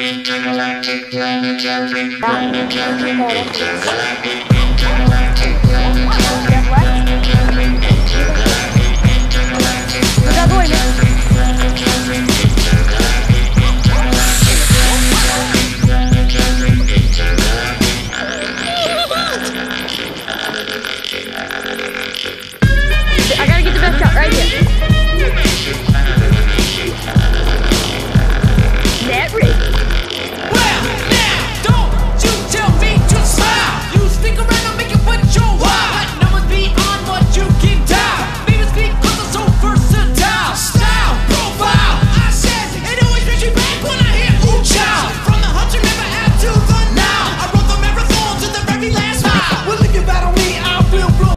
Intergalactic planetary, planetary, intergalactic, intergalactic, planetary, planetary, intergalactic, intergalactic, planetary, planetary, intergalactic, intergalactic, I gotta get the best shot right here. Net rig. Well, now, don't you tell me to smile. You stick around and make it what you want. Let numbers beyond what you can dial. Maybe speak cause I'm so versatile. Style, profile, I said, it always brings me back when I hear ooh child. From the hunter never out to the now. I run the marathon to the very last mile. Well, if you battle me, I will blow.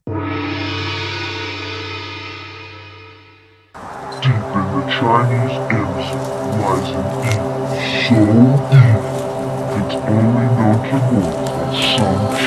Deep in the Chinese Amazon lies an evil so evil it's only known to mortals as Shang-Chi.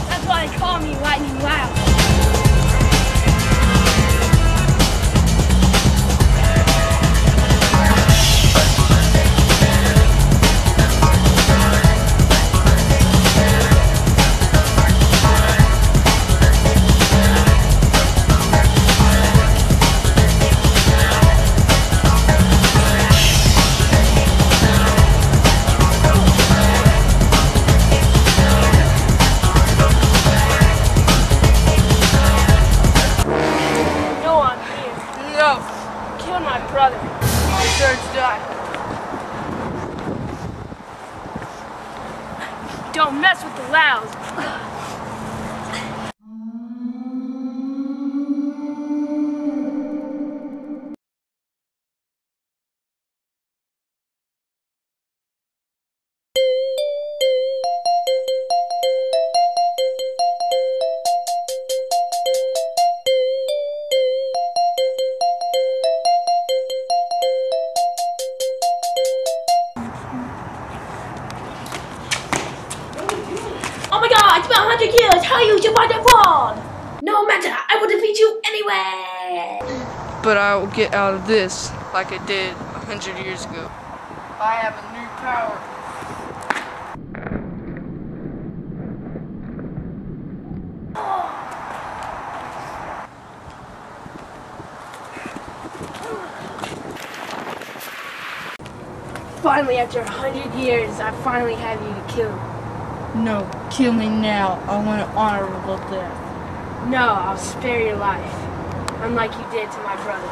That's why they call me Lightning Loud. Kill my brother. He deserves to die. Don't mess with the Louds. Oh my god, it's been 100 years! How you survived that wall? No matter, I will defeat you anyway! But I will get out of this like I did 100 years ago. I have a new power. Finally, after 100 years, I finally have you to kill. No, kill me now. I want an honorable death. No, I'll spare your life. Unlike you did to my brother.